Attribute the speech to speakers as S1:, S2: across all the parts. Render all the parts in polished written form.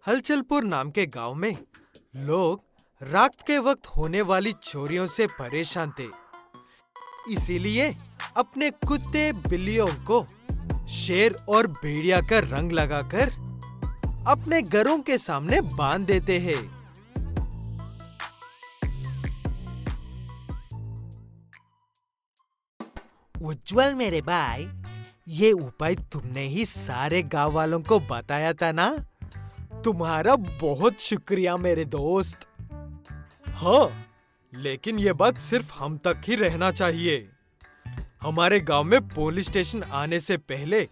S1: हलचलपुर नाम के गांव में लोग रात के वक्त होने वाली चोरियों से परेशान थे। इसीलिए अपने कुत्ते बिल्लियों को शेर और भेड़िया का रंग लगाकर अपने घरों के सामने बांध देते हैं। उज्जवल मेरे भाई, ये उपाय तुमने ही सारे गांव वालों को बताया था ना? तुम्हारा बहुत शुक्रिया मेरे दोस्त। हाँ, लेकिन ये बात सिर्फ हम तक ही रहना चाहिए। हमारे गांव में पुलिस स्टेशन आने से पहले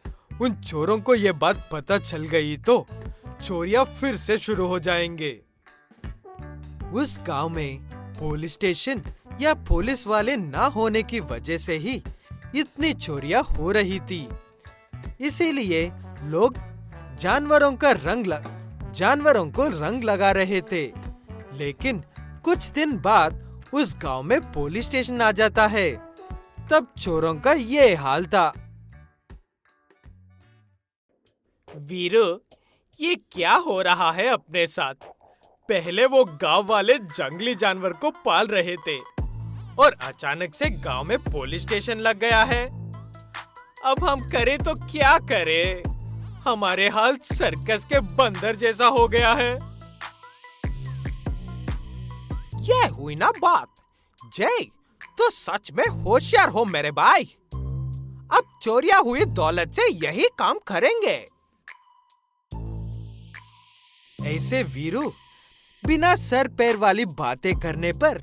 S1: उन चोरों को ये बात पता चल गई तो चोरियां फिर से शुरू हो जाएंगे। उस गांव में पुलिस स्टेशन या पुलिस वाले ना होने की वजह से ही इतनी चोरियां हो रही थी। इसीलिए लोग जानवरों को रंग लगा रहे थे। लेकिन कुछ दिन बाद उस गांव में पुलिस स्टेशन आ जाता है। तब चोरों का ये हाल था।
S2: वीरू, ये क्या हो रहा है अपने साथ? पहले वो गांव वाले जंगली जानवर को पाल रहे थे और अचानक से गांव में पुलिस स्टेशन लग गया है। अब हम करें तो क्या करें? हमारे हाल सर्कस के बंदर जैसा हो गया है।
S3: ये हुई ना बात। जय, तो सच में होशियार हो मेरे भाई। अब चोरियां हुई दौलत से यही काम करेंगे।
S1: ऐसे वीरू बिना सर पैर वाली बातें करने पर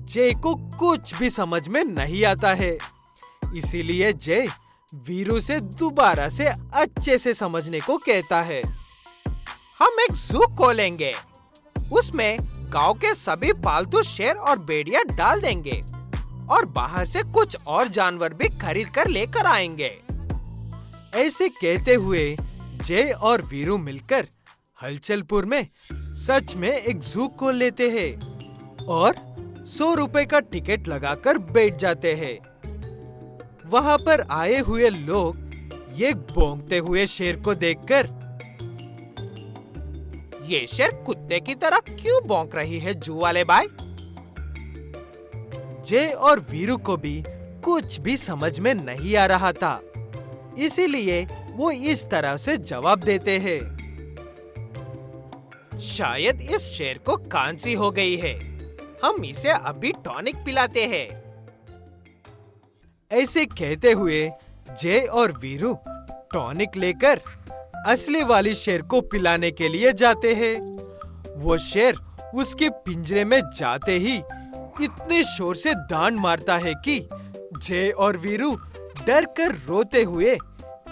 S1: जय को कुछ भी समझ में नहीं आता है। इसीलिए जय वीरू से दोबारा से अच्छे से समझने को कहता है।
S3: हम एक जू खोलेंगे। उसमें गांव के सभी पालतू शेर और भेड़िया डाल देंगे और बाहर से कुछ और जानवर भी खरीद कर लेकर आएंगे।
S1: ऐसे कहते हुए जय और वीरू मिलकर हलचलपुर में सच में एक जू खोल लेते हैं और 100 रुपए का टिकट लगाकर बैठ जाते हैं। वहां पर आए हुए लोग ये भौंकते हुए शेर को देखकर,
S3: ये शेर कुत्ते की तरह क्यों भौंक रही है जू वाले भाई?
S1: जय और वीरू को भी कुछ भी समझ में नहीं आ रहा था। इसीलिए वो इस तरह से जवाब देते हैं।
S3: शायद इस शेर को खांसी हो गई है। हम इसे अभी टॉनिक पिलाते हैं।
S1: ऐसे कहते हुए जय और वीरू टॉनिक लेकर असली वाली शेर को पिलाने के लिए जाते हैं। वो शेर उसके पिंजरे में जाते ही इतने शोर से दांत मारता है कि जय और वीरू डर कर रोते हुए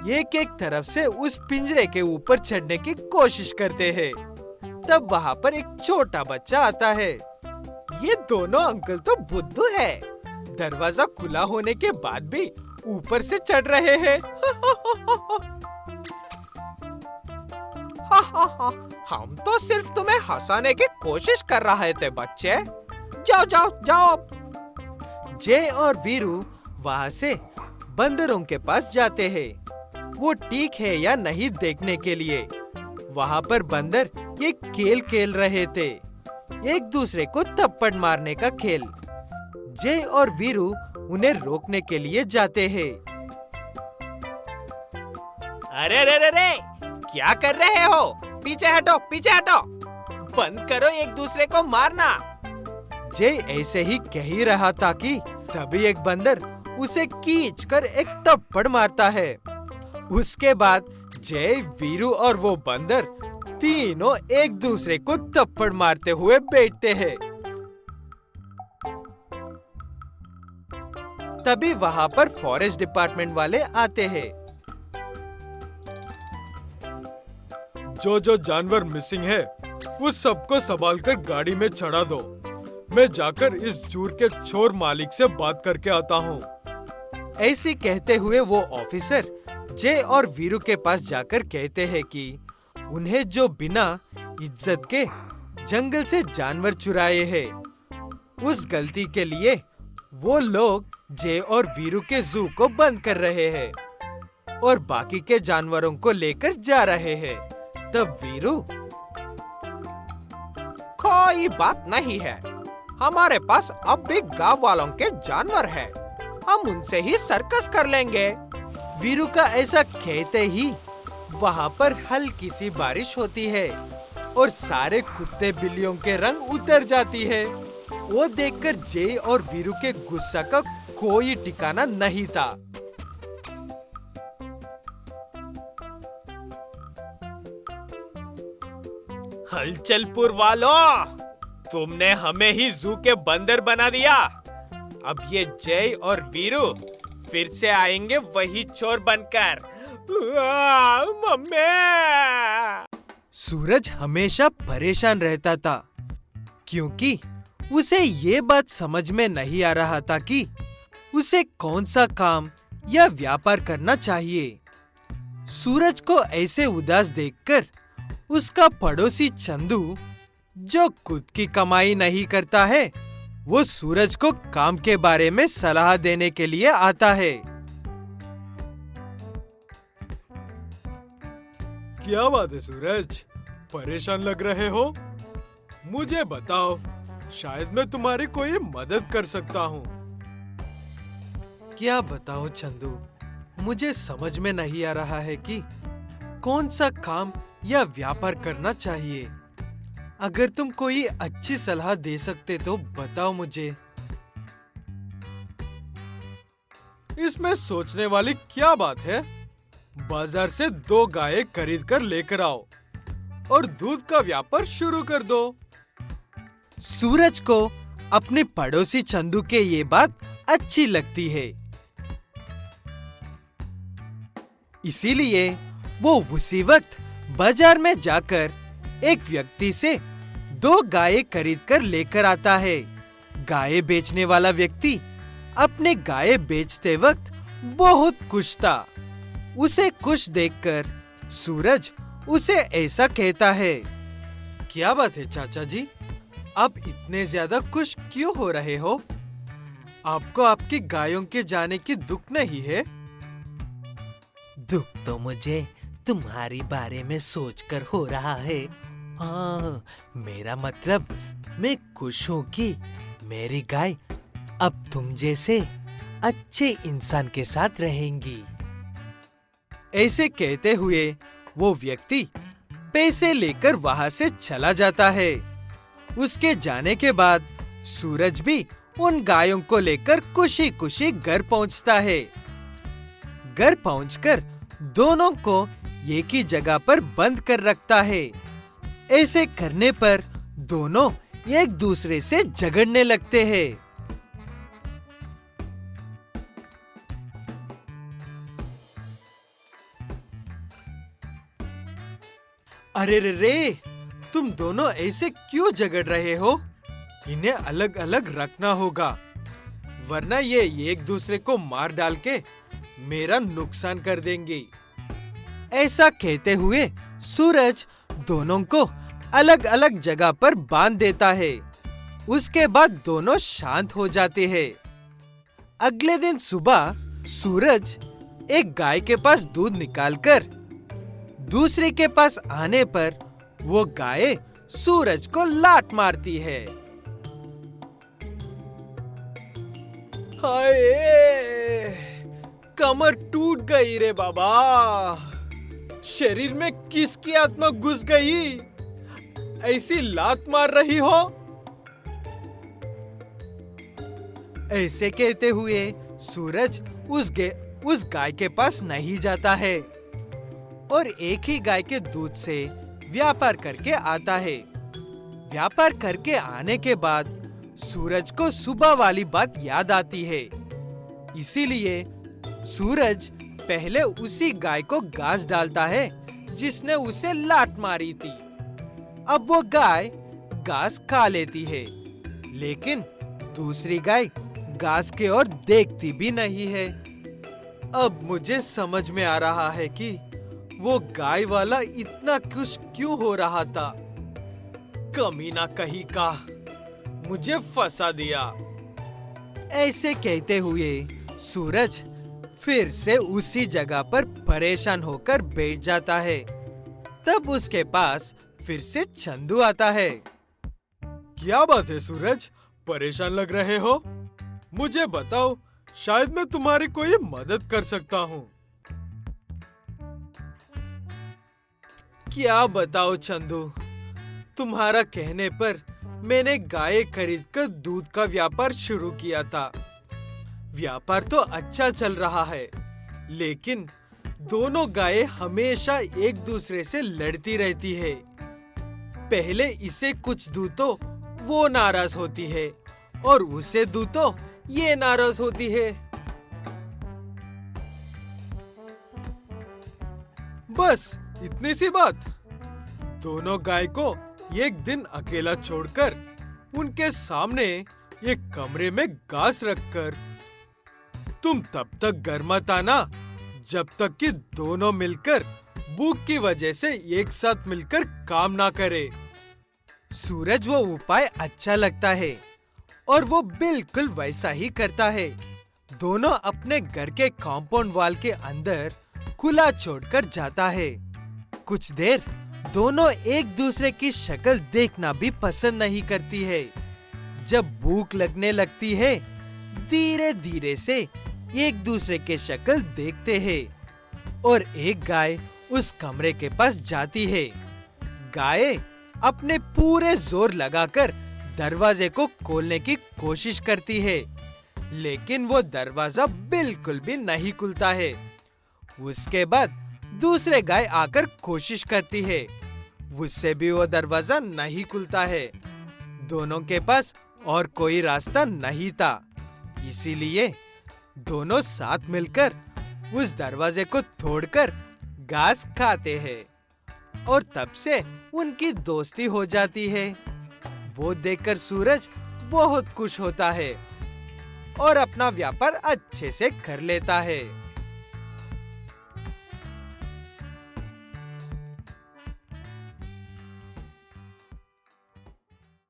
S1: एक तरफ से उस पिंजरे के ऊपर चढ़ने की कोशिश करते हैं। तब वहाँ पर एक छोटा बच्चा आता है।
S3: ये दोनों अंकल तो बुद्धू है। दरवाजा खुला होने के बाद भी ऊपर से चढ़ रहे हैं। हम तो सिर्फ तुम्हें हंसाने की कोशिश कर रहे थे बच्चे। जाओ जाओ जाओ।
S1: जय और वीरू वहाँ से बंदरों के पास जाते हैं। वो ठीक है या नहीं देखने के लिए। वहाँ पर बंदर ये खेल खेल रहे थे, एक दूसरे को थप्पड़ मारने का खेल। जय और वीरू उन्हें रोकने के लिए जाते हैं।
S3: अरे रे रे रे, क्या कर रहे हो? पीछे हटो, पीछे हटो। बंद करो एक दूसरे को मारना।
S1: जय ऐसे ही कह ही रहा था कि तभी एक बंदर उसे खींचकर एक थप्पड़ मारता है। उसके बाद जय, वीरू और वो बंदर तीनों एक दूसरे को थप्पड़ मारते हुए बैठते हैं। तभी वहाँ पर फॉरेस्ट डिपार्टमेंट वाले आते हैं।
S2: जो जानवर मिसिंग है वो सबको संभाल कर गाड़ी में चढ़ा दो। मैं जाकर इस जूर के चोर मालिक से बात करके आता हूँ।
S1: ऐसे कहते हुए वो ऑफिसर जय और वीरू के पास जाकर कहते हैं कि उन्हें जो बिना इज्जत के जंगल से जानवर चुराए हैं, उस गलती के लिए वो लोग जय और वीरू के जू को बंद कर रहे हैं और बाकी के जानवरों को लेकर जा रहे हैं। तब वीरू
S3: कोई बात नहीं है, हमारे पास अब भी गांव वालों के जानवर हैं, हम उनसे ही सर्कस कर लेंगे।
S1: वीरू का ऐसा कहते ही वहाँ पर हल्की सी बारिश होती है और सारे कुत्ते बिल्लियों के रंग उतर जाती है। वो देखकर जय और वीरू के गुस्सा का कोई ठिकाना नहीं था।
S2: हलचलपुर वालों, तुमने हमें ही जू के बंदर बना दिया। अब ये जय और वीरू फिर से आएंगे वही चोर बनकर। मम्मी!
S1: सूरज हमेशा परेशान रहता था क्योंकि उसे ये बात समझ में नहीं आ रहा था कि उसे कौन सा काम या व्यापार करना चाहिए। सूरज को ऐसे उदास देखकर उसका पड़ोसी चंदू, जो खुद की कमाई नहीं करता है, वो सूरज को काम के बारे में सलाह देने के लिए आता है।
S2: क्या बात है सूरज, परेशान लग रहे हो? मुझे बताओ, शायद मैं तुम्हारी कोई मदद कर सकता हूँ।
S1: क्या बताओ चंदू, मुझे समझ में नहीं आ रहा है कि कौन सा काम या व्यापार करना चाहिए। अगर तुम कोई अच्छी सलाह दे सकते तो बताओ मुझे।
S2: इसमें सोचने वाली क्या बात है? बाजार से 2 गायें खरीद कर लेकर आओ और दूध का व्यापार शुरू कर दो।
S1: सूरज को अपने पड़ोसी चंदू के ये बात अच्छी लगती है, इसीलिए वो उसी वक्त बाजार में जाकर एक व्यक्ति से 2 गायें खरीद कर लेकर आता है। गायें बेचने वाला व्यक्ति अपने गायें बेचते वक्त बहुत खुश था। उसे खुश देखकर सूरज उसे ऐसा कहता है।
S2: क्या बात है चाचा जी, आप इतने ज्यादा खुश क्यों हो रहे हो? आपको आपकी गायों के जाने की दुख नहीं है?
S1: दुख तो मुझे तुम्हारी बारे में सोचकर हो रहा है। हाँ, मेरा मतलब मैं खुश हूँ कि मेरी गाय अब तुम जैसे अच्छे इंसान के साथ रहेंगी। ऐसे कहते हुए वो व्यक्ति पैसे लेकर वहां से चला जाता है। उसके जाने के बाद सूरज भी उन गायों को लेकर खुशी खुशी घर पहुंचता है। घर पहुंचकर दोनों को एक ही जगह पर बंद कर रखता है। ऐसे करने पर दोनों एक दूसरे से झगड़ने लगते हैं।
S2: अरे रे रे, तुम दोनों ऐसे क्यों झगड़ रहे हो? इन्हें अलग अलग रखना होगा, वरना ये एक दूसरे को मार डाल के मेरा नुकसान कर देंगे।
S1: ऐसा कहते हुए सूरज दोनों को अलग अलग जगह पर बांध देता है। उसके बाद दोनों शांत हो जाते हैं। अगले दिन सुबह सूरज एक गाय के पास दूध निकालकर दूसरे के पास आने पर वो गाय सूरज को लात मारती है।
S2: हाय, कमर टूट गई रे बाबा। शरीर में किसकी आत्मा घुस गई? ऐसी लात मार रही हो?
S1: ऐसे कहते हुए सूरज उस गाय के पास नहीं जाता है और एक ही गाय के दूध से व्यापार करके आता है। व्यापार करके आने के बाद सूरज को सुबह वाली बात याद आती है, इसीलिए सूरज पहले उसी गाय को घास डालता है जिसने उसे लात मारी थी। अब वो गाय घास खा लेती है, लेकिन दूसरी गाय घास के ओर देखती भी नहीं है।
S2: अब मुझे समझ में आ रहा है कि वो गाय वाला इतना खुश क्यों हो रहा था। कमीना कहीं का, मुझे फंसा दिया।
S1: ऐसे कहते हुए सूरज फिर से उसी जगह पर परेशान होकर बैठ जाता है। तब उसके पास फिर से चंदू आता है।
S2: क्या बात है सूरज, परेशान लग रहे हो? मुझे बताओ, शायद मैं तुम्हारी कोई मदद कर सकता हूँ।
S1: क्या बताओ चंदू, तुम्हारा कहने पर मैंने गाय खरीदकर दूध का व्यापार शुरू किया था। व्यापार तो अच्छा चल रहा है, लेकिन दोनों गायें हमेशा एक दूसरे से लड़ती रहती है। पहले इसे कुछ दूं तो वो नाराज होती है और उसे दूं तो ये नाराज होती है।
S2: बस इतनी सी बात। दोनों गाय को एक दिन अकेला छोड़कर उनके सामने एक कमरे में घास रखकर, तुम तब तक घर मत आना जब तक कि दोनों मिलकर भूख की वजह से एक साथ मिलकर काम ना करे।
S1: सूरज वो उपाय अच्छा लगता है और वो बिल्कुल वैसा ही करता है। दोनों अपने घर के कंपाउंड वॉल के अंदर खुला छोड़कर जाता है। कुछ देर दोनों एक दूसरे की शक्ल देखना भी पसंद नहीं करती है। जब भूख लगने लगती है, धीरे धीरे से एक दूसरे के शक्ल देखते हैं और एक गाय उस कमरे के पास जाती है। गाय अपने पूरे जोर लगाकर दरवाजे को खोलने की कोशिश करती है, लेकिन वो दरवाजा बिल्कुल भी नहीं खुलता है। उसके बाद दूसरे गाय आकर कोशिश करती है, उससे भी वो दरवाजा नहीं खुलता है। दोनों के पास और कोई रास्ता नहीं था, इसीलिए दोनों साथ मिलकर उस दरवाजे को तोड़कर घास खाते हैं और तब से उनकी दोस्ती हो जाती है। वो देखकर सूरज बहुत खुश होता है और अपना व्यापार अच्छे से कर लेता है।